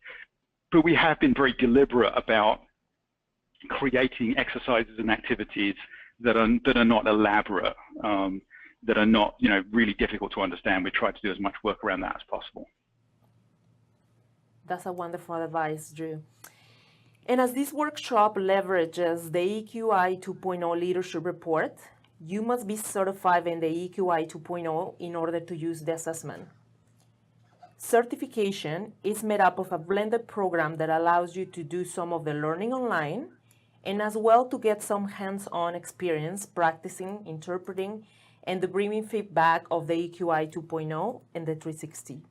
S3: But we have been very deliberate about creating exercises and activities that are not elaborate, that are not, really difficult to understand. We try to do as much work around that as possible.
S2: That's a wonderful advice, Drew. And as this workshop leverages the EQI 2.0 leadership report, you must be certified in the EQI 2.0 in order to use the assessment. Certification is made up of a blended program that allows you to do some of the learning online and as well to get some hands-on experience practicing, interpreting, and debriefing feedback of the EQI 2.0 and the 360.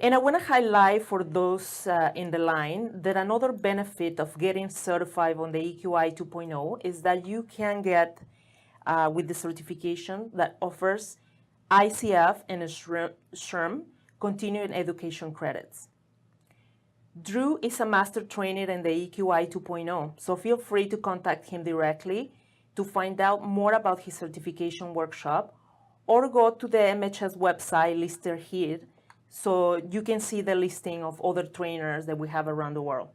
S2: And I want to highlight for those in the line that another benefit of getting certified on the EQI 2.0 is that you can get with the certification that offers ICF and SHRM continuing education credits. Drew is a master trainer in the EQI 2.0, so feel free to contact him directly to find out more about his certification workshop or go to the MHS website listed here so you can see the listing of other trainers that we have around the world.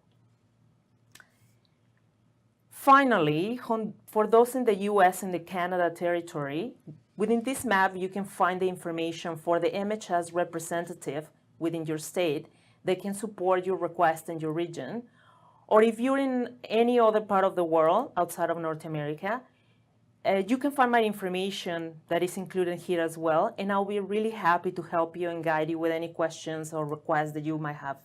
S2: Finally, for those in the US and the Canada territory, within this map you can find the information for the MHS representative within your state that can support your request in your region. Or if you're in any other part of the world outside of North America, you can find my information that is included here as well, and I'll be really happy to help you and guide you with any questions or requests that you might have.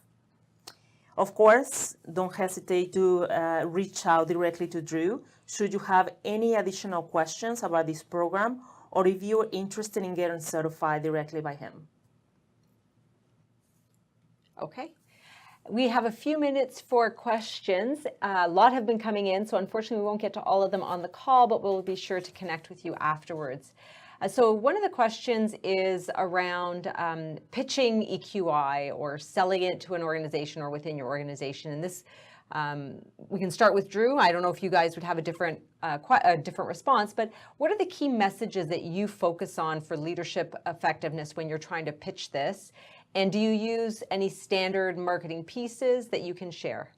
S2: Of course, don't hesitate to reach out directly to Drew should you have any additional questions about this program or if you're interested in getting certified directly by him.
S1: Okay. We have a few minutes for questions. A lot have been coming in, so unfortunately we won't get to all of them on the call, but we'll be sure to connect with you afterwards. So one of the questions is around pitching EQI or selling it to an organization or within your organization. And this, we can start with Drew. I don't know if you guys would have a different response, but what are the key messages that you focus on for leadership effectiveness when you're trying to pitch this? And do you use any standard marketing pieces that you can share?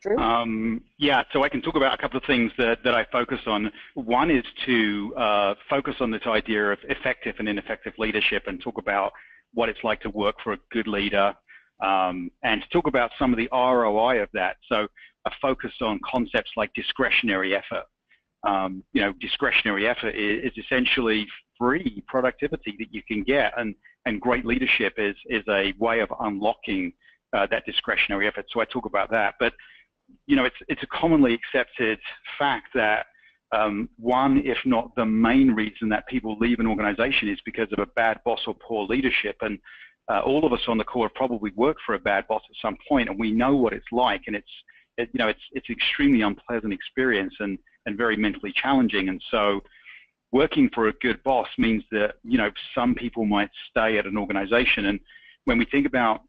S1: Drew?
S3: Yeah, so I can talk about a couple of things that I focus on. One is to focus on this idea of effective and ineffective leadership and talk about what it's like to work for a good leader and to talk about some of the ROI of that. So a focus on concepts like discretionary effort. Discretionary effort is essentially free productivity that you can get, and great leadership is a way of unlocking that discretionary effort. So I talk about that, but it's a commonly accepted fact that one, if not the main reason that people leave an organization is because of a bad boss or poor leadership. And all of us on the call have probably worked for a bad boss at some point, and we know what it's like, and it's extremely unpleasant experience and very mentally challenging. And so working for a good boss means that, some people might stay at an organization. And when we think about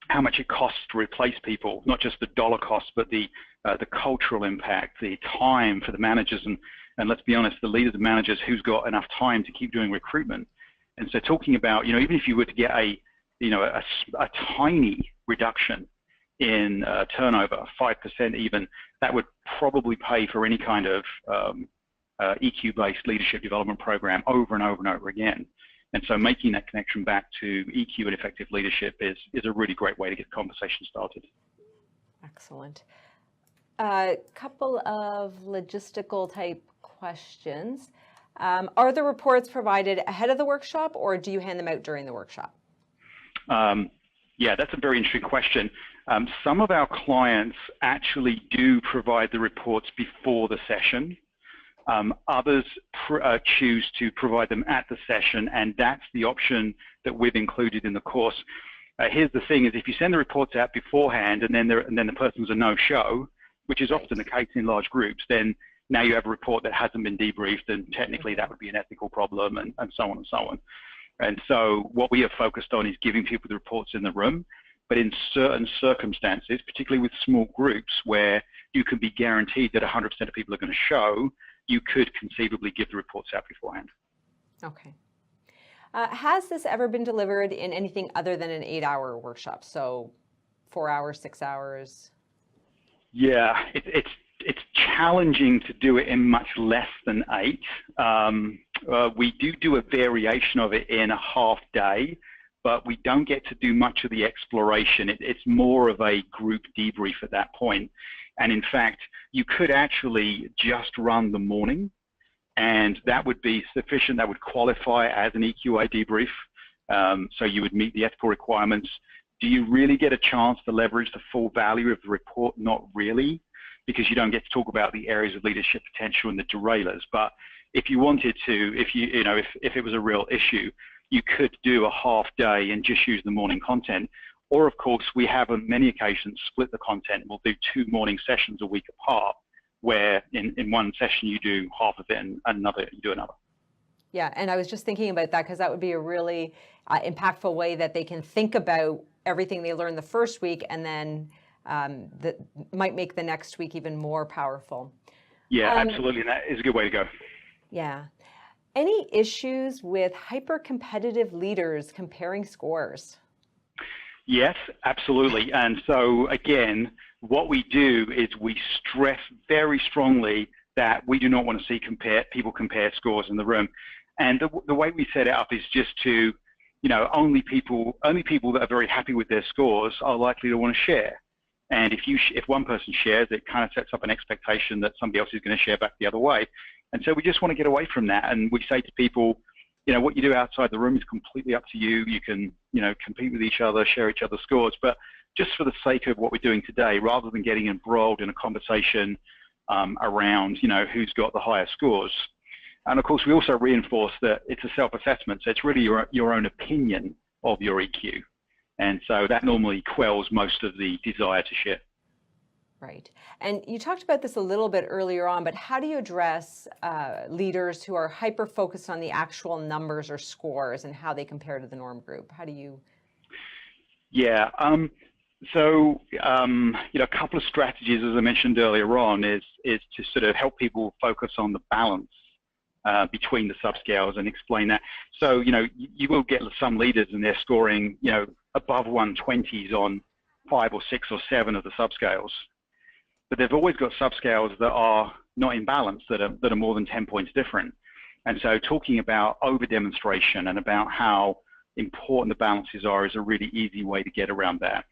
S3: how much it costs to replace people, not just the dollar cost, but the cultural impact, the time for the managers, and let's be honest, the leaders and managers who's got enough time to keep doing recruitment. And so talking about, even if you were to get a tiny reduction in turnover, 5% even, that would probably pay for any kind of EQ-based leadership development program over and over and over again. And so making that connection back to EQ and effective leadership is a really great way to get the conversation started.
S1: Excellent. A couple of logistical type questions. Are the reports provided ahead of the workshop, or do you hand them out during the workshop?
S3: Yeah, that's a very interesting question. Some of our clients actually do provide the reports before the session. Others choose to provide them at the session, and that's the option that we've included in the course. Here's the thing: is if you send the reports out beforehand, and then the person's a no-show, which is often the case in large groups, then now you have a report that hasn't been debriefed, and technically that would be an ethical problem, and so on and so on. And so what we have focused on is giving people the reports in the room, but in certain circumstances, particularly with small groups where you can be guaranteed that 100% of people are going to show, you could conceivably give the reports out beforehand.
S1: Okay. Has this ever been delivered in anything other than an 8-hour workshop? So 4 hours, 6 hours?
S3: Yeah, it's challenging to do it in much less than 8. We do a variation of it in a half day, but we don't get to do much of the exploration. It's more of a group debrief at that point. And in fact, you could actually just run the morning, and that would be sufficient. That would qualify as an EQI debrief. So you would meet the ethical requirements. Do you really get a chance to leverage the full value of the report? Not really, because you don't get to talk about the areas of leadership potential and the derailers. But if you wanted to, if it was a real issue, you could do a half day and just use the morning content. Or of course, we have on many occasions split the content. We'll do 2 morning sessions a week apart, where in one session you do half of it and another you do another.
S1: Yeah, and I was just thinking about that because that would be a really impactful way that they can think about everything they learned the first week, and then that might make the next week even more powerful.
S3: Yeah, absolutely, and that is a good way to go.
S1: Yeah. Any issues with hyper-competitive leaders comparing scores?
S3: Yes, absolutely. And so again, what we do is we stress very strongly that we do not want to see people compare scores in the room. And the way we set it up is just to, only people that are very happy with their scores are likely to want to share. And if one person shares, it kind of sets up an expectation that somebody else is going to share back the other way. And so we just want to get away from that. And we say to people, what you do outside the room is completely up to you. You can, compete with each other, share each other's scores. But just for the sake of what we're doing today, rather than getting embroiled in a conversation around, who's got the highest scores. And of course, we also reinforce that it's a self-assessment. So it's really your own opinion of your EQ. And so that normally quells most of the desire to share.
S1: Right. And you talked about this a little bit earlier on, but how do you address leaders who are hyper-focused on the actual numbers or scores and how they compare to the norm group? How do you?
S3: Yeah. So, a couple of strategies, as I mentioned earlier on, is to sort of help people focus on the balance between the subscales and explain that. So, you will get some leaders and they're scoring, above 120s on 5 or 6 or 7 of the subscales. But they've always got subscales that are not in balance, that are more than 10 points different. And so talking about over-demonstration and about how important the balances are is a really easy way to get around that.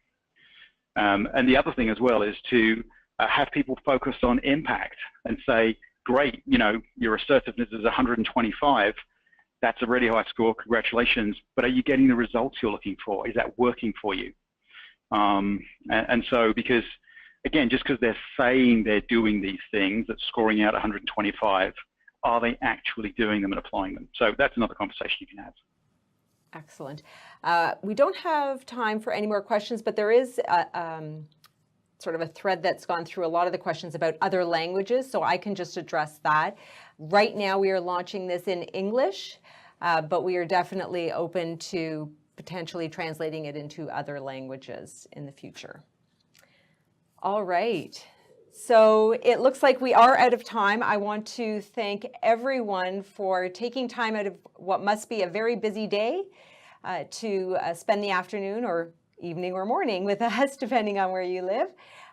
S3: And the other thing as well is to have people focus on impact and say, great, your assertiveness is 125. That's a really high score, congratulations. But are you getting the results you're looking for? Is that working for you? And so because, again, just because they're saying they're doing these things, that's scoring out 125, are they actually doing them and applying them? So that's another conversation you can have.
S1: Excellent. We don't have time for any more questions, but there is sort of a thread that's gone through a lot of the questions about other languages, so I can just address that. Right now we are launching this in English, but we are definitely open to potentially translating it into other languages in the future. All right. So it looks like we are out of time. I want to thank everyone for taking time out of what must be a very busy day to spend the afternoon or evening or morning with us, depending on where you live.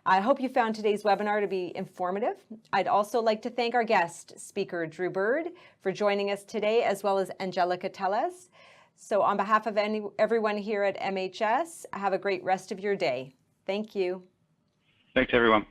S1: I hope you found today's webinar to be informative. I'd also like to thank our guest speaker, Drew Bird, for joining us today, as well as Angelica Tellez. So on behalf of everyone here at MHS, have a great rest of your day. Thank you.
S3: Thanks, everyone.